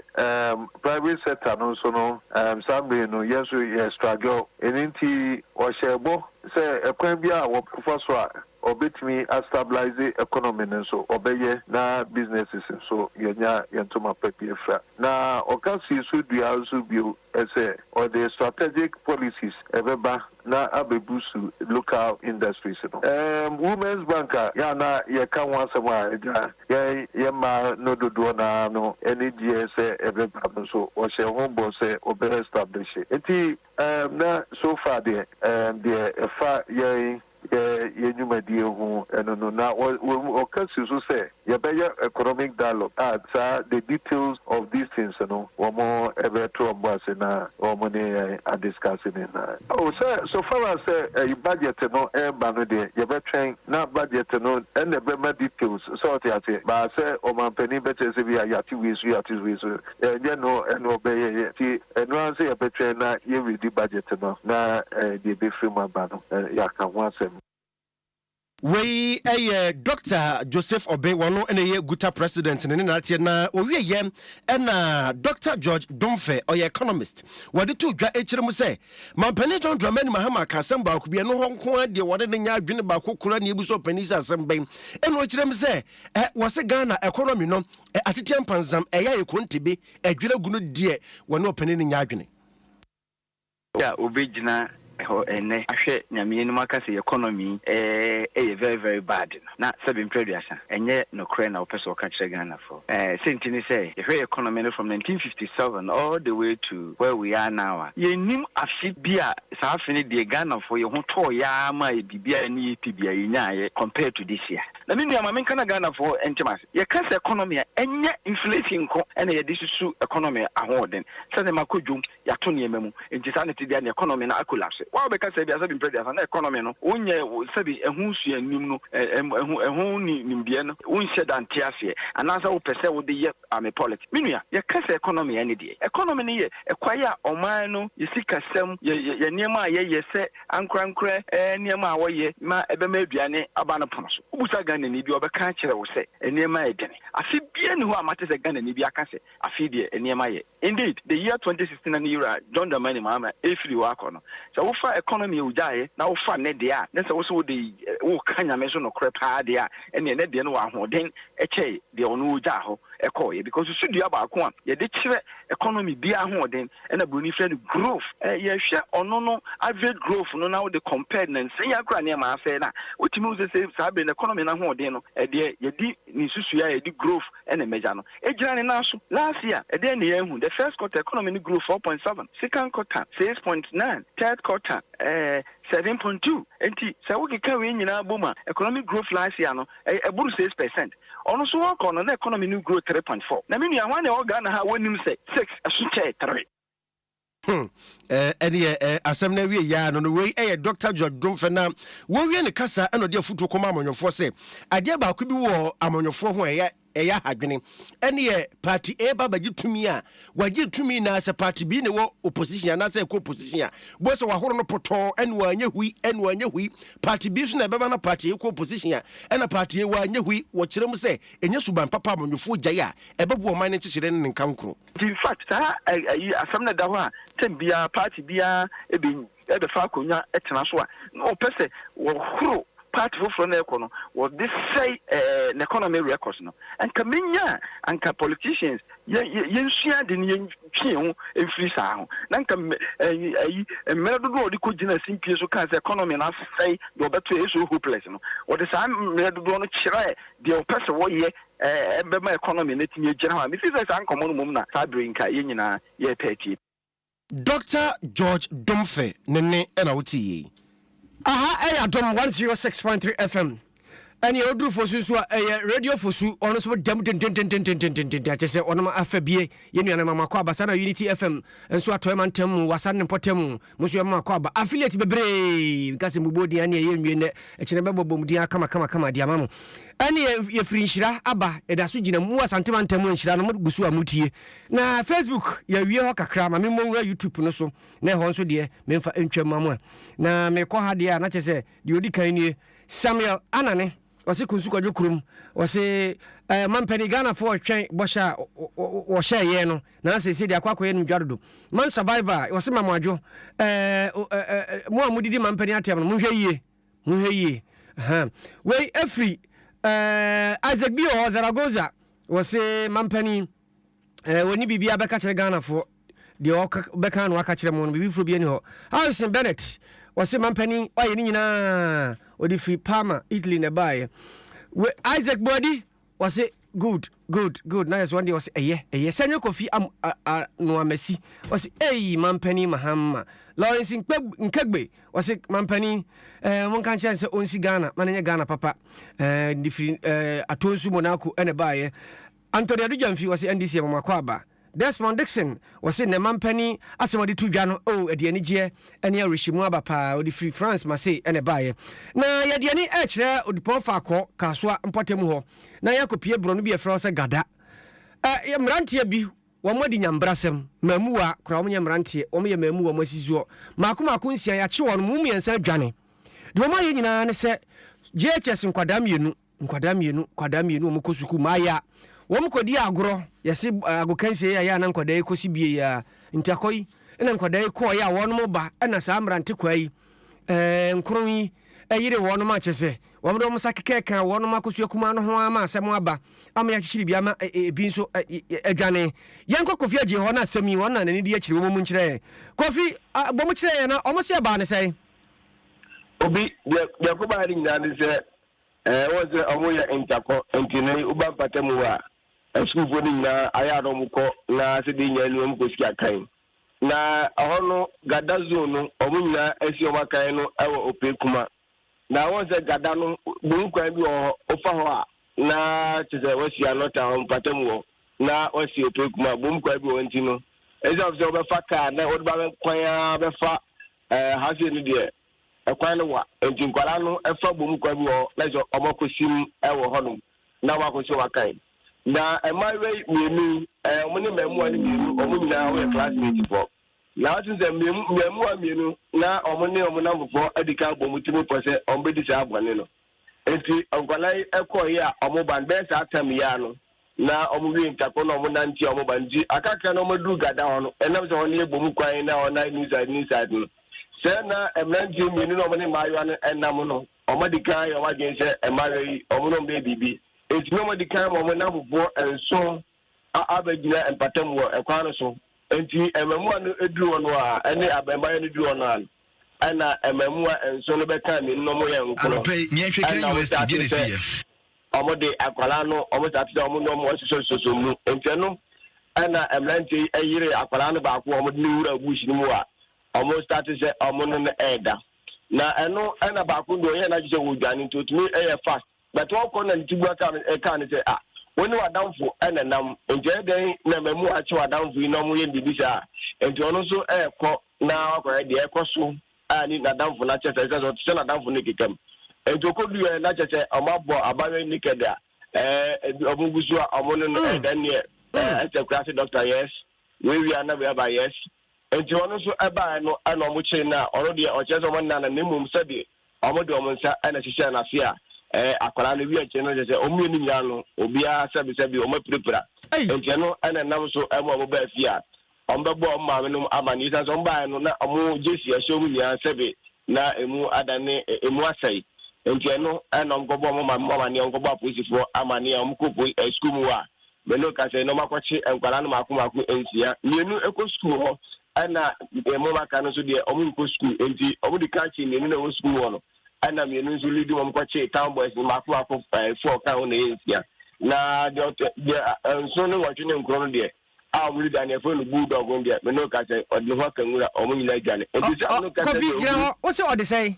private sector no so no sambe no yeso ye struggle eninti o shebo se ekwan bia wo prefer so a obetimi stabilize the economy so obeye na businesses so yenya yentoma papi efra na okasi so dua so bio ese or the strategic policies ebeba na abebusu local industries no women's banker ya na ye kan wasema ye ma no dodo na no any GSA ebeba so o she hombo se obe establish enti na so far the efa ye yenyumadi hu eno na o kasi so say ye be economic dialogue the details of these things no omo ebe to ombase na omo ne discussing na so far as budget no ba no de ye be twen na budget no and the be details so ati ba say omampani be che se bi yati wisu ye no eno be ye ti eno an say ye be twen na ye ready budget no na de be free ma ba no ya ka ho asem. We Dr. Joseph Obey wano ene guta president ne na tie na owie ye na Dr. George Domfe oye economist wade to dwa ekire mu se mampani John Dramani Mahama ka asem ba ko bia no ho nko ade wade ne nya adwene ba ko kura ne ebuso pani se asem ben ene o kire mu se wose Ghana economy no atete mpanzam eya ekontebe adwene gunu die wone opani ne nya adwene ya obejina ene ahwe nyame enu makase economy very very bad na seven preduasa enye no kre na opeso ka kire Ghana for sentini say the economy from 1957 all the way to where we are now yenim afi bia sa afini de Ghana for ye ho to ya ma bibia ni tibia nyaye compared to this year na me nua ma kana Ghana for entimas ye kase economy enye inflation ko ene ye disusu economy ahoden say na makodwum ya to ne memu entisa ne tibia ne economy na collapse wa be ka say bia say preduasa na economy no onye sabi ehu su anim no ehu ni nimbia no unse dante ase anasa wo pese wo de ye ame politics minua ye kase economy ene de economy ne ye ekwaya oman no yesika sem ye niema ye se ankrankra niema wo ye ma ebe ma aduane aba no pono so ubusa Ghana ni bi obeka kire wo se niema edene afi bia ni ho amate se Ghana ni bi aka se afi de niema ye indeed the year 2016 and year John Dramani Mahama efiri wa kono so wo fa economy ujaye na wo fa ne de a ne se wo so de wo kanya me so no krepa de a ene ne de no wa hoden eche de onu uja ho ekoye because su dua ba ko a ye de kire economy bia hoden ena bruni friend growth ye hwe ono no average growth no na wo de compare na nsenya kra ne ma afa na wotimi wo se sabe na economy na hoden no de ye di ni susu ya ye di growth ena meja no ejira ne na so last year de ne ye hu the first quarter economy ni grew 4.7 second quarter 6.9 third quarter 7.2 enti se wo keka we nyina boma economic growth last year no eburu 6%. Ono so work on the economy new grow 3.4. Na me nua wane o Ghana ha wonim say 6 asunche 3. Asem na wie ya no we Dr. George Domfe na wo wie ne kasa eno de afutu koma amanyofo se ade ba ko bi wo amanyofo ho eya hadwene ene party A baba gitumi a wagi tumi na se party B ne wo opposition na se ko opposition a bo se wahoro no poto ene wanya hui party B so na beba na party ko opposition a ene party A wanya hui wo kirem se enye suban papa amanyofo gya a ebebu o man ne kikire ne nkankro In fact asem na da ho a tembia party bia ebe fa konya etena so a no pese wo horo party for na ekono was this say an economy records no and kamenya anka politicians yensua de ne twie ho efiri saa ho na nka meredo do de ko gina simpie so kan economy na say do beto so hopeless no what is am meredo no kire de opese wo ye ebe economy na tinye gina ha me fi say san komo no mum na sa brinka ye nyina ye peti Dr. George Domfe nene ena wuti aha Adom 106.3 FM ani odru fosu so radio fosu ono so dem atese ono afabie yenu ana makwa aba sana Unity FM enso atoyema ntam wasan potem muso yema makwa aba affiliate bebre kasi mbodi ani yenwie ne ekine bebobom dia kama dia mamo ani ye free nshira aba edaso gina mu asantema ntam nshira no gusu amutie na Facebook ya wie ho kakra ma memo YouTube no so na ho nso de memfa entwam mamu na me ko ha de na chese de odi kan ni Samuel Anane wase kunsu kwadwo kurum wase mampani Ghana for twen bosha wo sha ye no na se de akwakoye no dwadodo man survivor wase mamwadwo mo amudidi mampani atem no mohwe yie we every Isaac Bio or Zaragoza wase mampani woni bibia beka kire Ghana for de beka no aka kire mo no bibi fro bi ni ho Harrison Bennett wase mampani waye ni nyina odi free Parma Italy ne bae we Isaac Body wase good. Na yes one day was senyo kofi no amesi was mampani mahama Lawrence Nkegbe was mampani mon kan chance onsi Ghana mananya Ghana papa different atonsu monako ene baye Anthony Adujamfi was NDC makwaba Desmond Dixon was in the mampani asewadi tu dwano edi anigye ene arishimu abapa odi free France mase ene baye na yede ani echre odipo fa akọ kaswa mpotemu ho na yakopie bro no bi efra se gada ya mrantie bi wo modi nyambrasem mamuwa kra wo nyamrantie wo me mamuwa masizuo makoma nsia ya che won mu miensa adwane de wo maye nyina ne se JHS nkwada mienu mu kosuku maya wo mkodi agoro yesi agokanse ya na nkwada ekosi bie ya ntakoi ena nkwada ko ya won mo ba ena sa amrante kwai nkronyi yire won ma chese wo mdo mo sakeke kan won ma kosu kuma no ho ama asem aba ama ya chichiri bia ma bi nso adwane yanko kofi aje ho na asemi won na nani di akiri wo mu nkyere kofi bo mu kyere na omo se ba ne sei obi ya ko ba ri nyane se woze omo ya entako entine uba patemu wa esufo ni na ayaro muko na se di nya nu ko sika kan na ahono gada zone omo nya esi o makan no ewo ope kuma na woze gada no bunkwan bi ofa ho a na tse wasi anota on patemu na wasi ope kuma bunkwan bi wonti no ezi of se obefa ka na odba kwan ya befa hase ni de ekwan wa entinkwara no efa bunkwan bi na jo omokosim ewo hono na wakosi wakan na emawe mienu omuni memu ani mienu omunyina we classmate for na atunze memu mienu na omuna mfo adika bomutimo pose ombedi sa abwane no enti onkwalai ekọ ya omuban be sa atam ya no na omuwi ntako na omuna nti omubanji akaka na omudu gada hono enam se honi ebomu kwan na ona ni side no se na emranji mienu na omuni mayo an enam no omadika ya omagense emawe omuno mbe bibi enti no modi kan mo na bofo enso abagina empatam wo ekwan so enti ememu anu eduru ono a ene abemba ene eduru ono an ana ememu enso no beka mi no mo ye nko no pe nyenhwe kan university genesi omode akwala no omotati omo no mo soso mu enti no ana emlanti ayire akwala no ba ko omode ni wura bush ni mu a omo start se omo no eda na eno ana ba ko do ye na je wo dwane to tumi fast but what corner ntibu aka ne say woni wadamfo enenam nje den na memu achi wadamfo ino mu ye bibisa enti ono so ekọ na akọ de ekọ so ani na damfo na chese so to na damfo ne kekam enti okodu ye na chese omabo abawe nikeda obugusu omono no den ne ete class doctor yes we are na we aba yes enti ono so eba no ana omo chi na ono de o chese omo na na nemum sabi omo de omo nsa ana hihia na afia akwara no wi ache no je omu ni nya no obia sabi o ma prepara enje no ana nam so emo mo ba fia ombebo o ma no amani sa so mba no na omu jesi ahye mu nya sabi na emu adane emu asai enje no ana ngobo mo ma mani ngobo aposifo amani am kopo school mu wa me no ka se no makwachi enkwara no makomako ensia mienu eko school ho ana emu maka no so de omu nko school enti omu di kanchi ni na wo school ho no ana mienu nso lead mo kwache town boys ni mafu afọ 4 ka na yensia na de nso no watwe nkro no de a mo leader na fo no bulldog on de me no ka say odi ho ka nwura o mo nyina adwane enti sa no ka say Kofi gira wo se odi say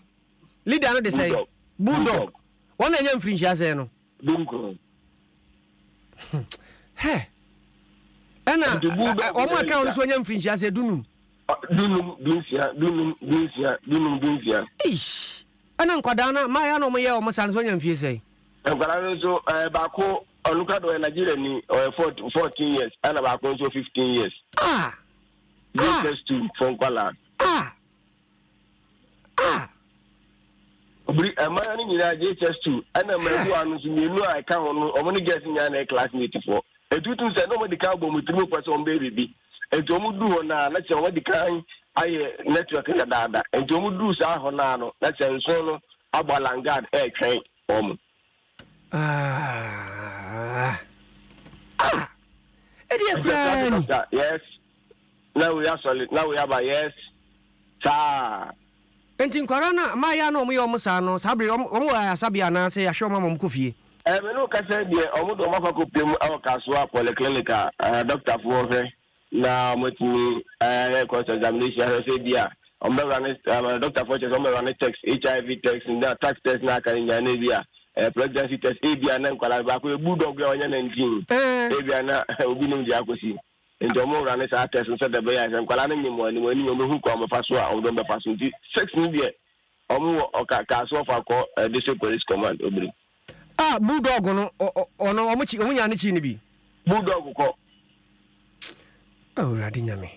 leader no de say bulldog wona nya mfiri hia say no dunko he ana o mo aka no so nya mfiri hia say dunum dunsia ish ana nkwada na ma ya no mo ye o mo san so nya mfie sei nkwada no so ba ko onuka do Nigeria ni 14 years ana ba ko so 15 years just to from Kwala obri amana ni nyina JHS2 ana mabu anu so menu a ka ho no omo ni guess nya na classmate for etutun se no mo dika bo mutimo person on baby ento mo du ho na che mo dika aye network na dada ento mo du sa ho na no na che nso no abalangad twen omo yes now we are solid now we have a yes sa enti nkwara na ma ya no mo yo mo sa no sabre omo ya sabia na se ya hwe mama mko fie me no ka say de omodo mafa ko pem awakaso polyclinic doctor for na motimi cross examination say dia doctor for just run text HIV test na tax test na kan nya na bia pregnancy test bia na nkwala ba ko budog ya onya 19 bia na obi nim dia akosi ndo mo run sa test so de be ya nkwala na nyimo ani wani mo hu ko mo paso a odo be paso nti sex ni bia omo ka so fa ko district police command obri bulldog no ono omuchi omunya ne chi ni bi bulldog ko radi nyame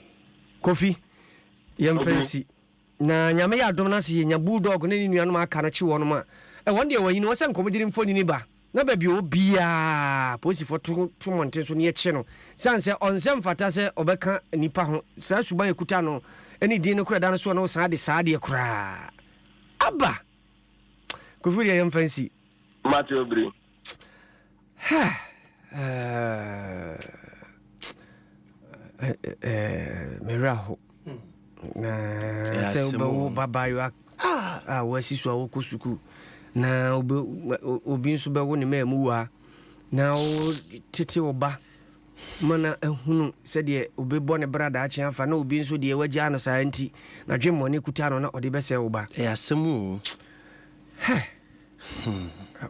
kofi yam fancy na nyame ya dom na se nya bulldog ne ni nuanom aka na chi wono ma won de wayi no wose nkomodiri mfoni ni ba na ba bi obia posi fo to monte so ne eche no sanse onsem fata se obeka nipa ho sa suban ekuta no eni din no kura da no so no sa de kura aba kofi yam fancy Matthew Obri. Meraho. Na se obo baba yo wasi so awo kosuku. Na obi nso be wo ne mamu wa. Na o tete oba. Mana ehunu se de obebo ne brada a chian fa na obi nso de wagya no sa anti. Na dwemmone kuta no na ode be se oba. Asemu.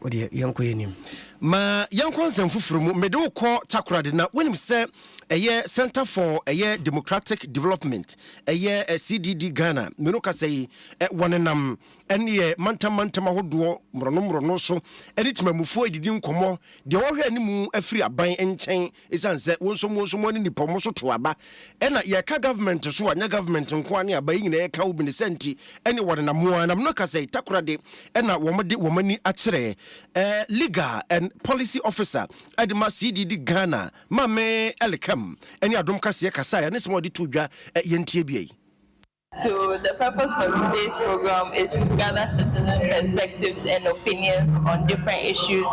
Odi yanko yenim ma yanko nsem fufuru mu mede wo kɔ takorade na wenim sɛ ɛyɛ Center for Democratic Development ɛyɛ CDD Ghana meno ka sɛ wɔnenam ɛne mantam ahodoɔ mmorono so ɛne timamufoɔ edidi nkɔmɔ deɛ wɔhwɛ animu afiri aban nkyɛn esan sɛ wonsom ne nipa mo so to aba ɛna yɛka government so anya government nko ane aba nyina yɛka obi ne senti ɛne wɔnenam mo anam no ka sɛ takorade ɛna wɔmde wɔmani akyerɛ legal and policy officer Adoma CDD Ghana Mame Elikam any Adom Kasiebo and some of the two yentie. So the purpose for today's program is to gather citizens' perspectives and opinions on different issues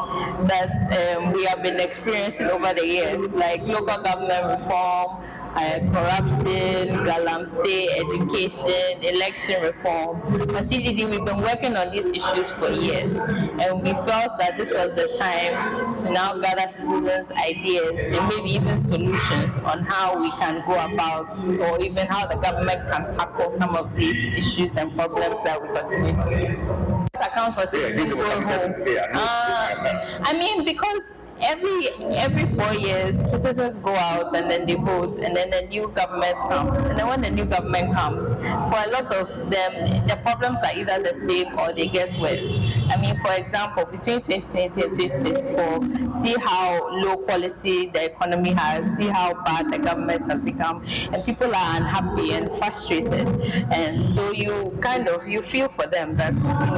that we have been experiencing over the years, like local government reform, corruption, galamsey, education, election reform. At CDD, we've been working on these issues for years, and we felt that this was the time to now gather citizens' ideas and maybe even solutions on how we can go about, or even how the government can tackle some of these issues and problems that we continue to face. Account for citizens going home. I mean, because every 4 years, citizens go out and then they vote, and then the new government comes. And then when the new government comes, for a lot of them, the problems are either the same or they get worse. I mean, for example, between 2020 and 2024, see how low quality the economy has, see how bad the government has become, and people are unhappy and frustrated. And so you feel for them that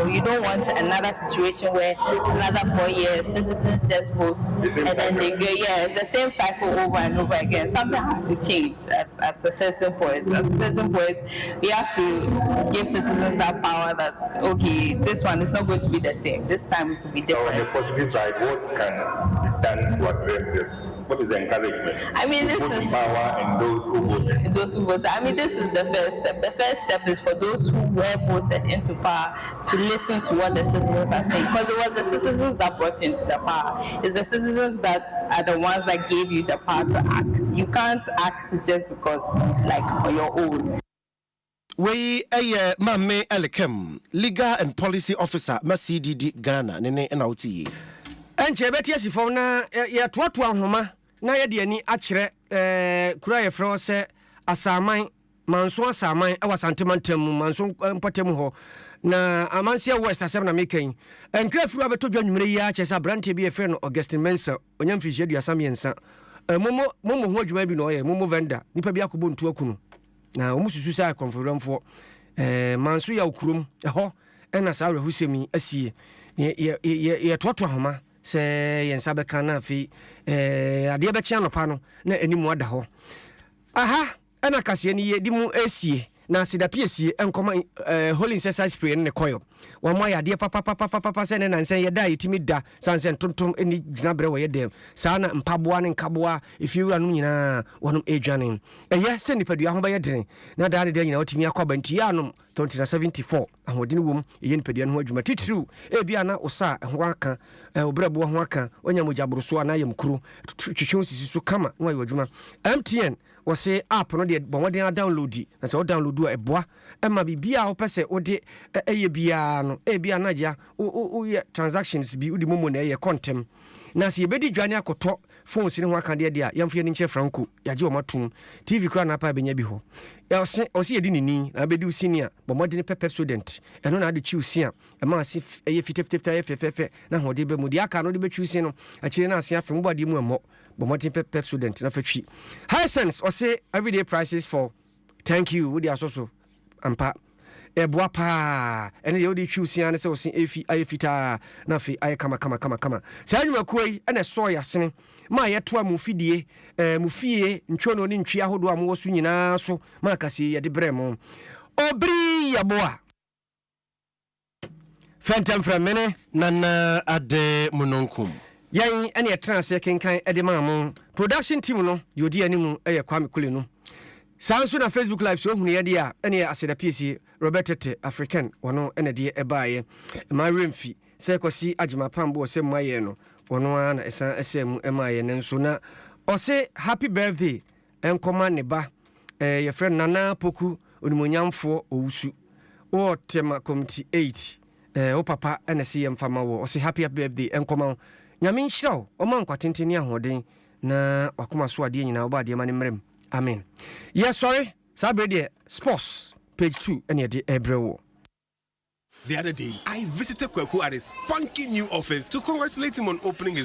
you don't want another situation where another 4 years citizens just vote. And then they go, it's the same cycle over and over again. Something has to change at a certain point. At a certain point, we have to give citizens that power that, okay, this one is not going to be the same. This time it will be different. So on the positive side, what can be done to address this? What is the encouragement? I mean, this is power and those who voted. Those who voted. I mean, this is the first step. The first step is for those who were voted into power to listen to what the citizens are saying. Because it was the citizens that brought you into the power. It's the citizens that are the ones that gave you the power to act. You can't act just because, on your own. We Mame Elikam, Legal and Policy Officer, CDD Ghana, Nene NOT. Enche beti asifo na ya toatoa homa na ye de ani akyere kura ye frɛ sɛ asaman manso asaman awasantemantam manso mpatam ho na amansia west asem na mekan enkra firu abeto dwanwumre yi a kyesa brante bi e frɛ no Augustine Mensa onyam fi hyedu asam yensa momo ho adwuma bi no ye momo vendor nipa bi akobo ntu akunu na omususu sa konferenfo manso ya okurum ho ɛna sa rehusemi asie ye toatoa homa se yensa beka na afi ade bɛkye anopa no na animu ada ho aha ana kase ni yedi mu esie na sidapie esie enkoma holy incessant spray ne koyo wa mo ya de papa se ne nansen ye da yitimi da sansen tontom eni gyina bre wo ye dem saa na mpaboa ne nkaboa efiwura no nyina wonom edwane eye se nipadua ho ba ye dene na da de nyina otimi akwa nti ya no 2074 ahodin wom eye nipadua no ho adwuma titru bia na osa ho aka obrabo ho aka onya mogaboroso ana yem kuru twetwe sisi so kama no ayi adwuma MTN wo se app no de bonwden download na se o download o eboa ema bibia wo pese o de eye bia no bia na ja o transactions bi udi momo na eye contem na se yebedi dwane akoto phones ne ho aka de dia yamfie ni nche franco yaje o matum TV kura na pa benya bi ho o se yedi nini na bedi senior bonwden pep student eno na ade chiusia ema ase eye 50 na ho de be mu de aka no de be chiusia no akire na ase afi mbode mu emo bonwden pep student na fatwi Hisense or say everyday prices for thank you with the asoso ampa eboa pa ene ye odi twusia ne se o se efi ayefita na fi ay kama sa anwuma kuoi ene so ya sene ma ye toa mu fidie mu fie ntwo no ni ntwi ahodo am wo so nyina so ma kase ye de brem obri yaboa Phantom from mene nana ade munonkum yan ene ye trans kenkan ede mamu production team no yodi animu eye kwame kule no sanso na Facebook live so hunu ye dia ene aseda PC Robert African wono ene de ebaaye ma remfi se kosi agima pambo se maye no wono na esan esem emaye ne nso na o se happy birthday enkoma ne ba ye friend Nana Poku onimonyamfo owusu o tema committee 8 o papa ene se yemfama wo o se happy birthday enkoma nyame nhyiraw o man kwatenteni ahoden na wakoma so ade nyina oba de ma ne mrem amen yes sorry sabrede sports page 2 and the ebrewo. The other day, I visited Kweku at his spunky new office to congratulate him on opening his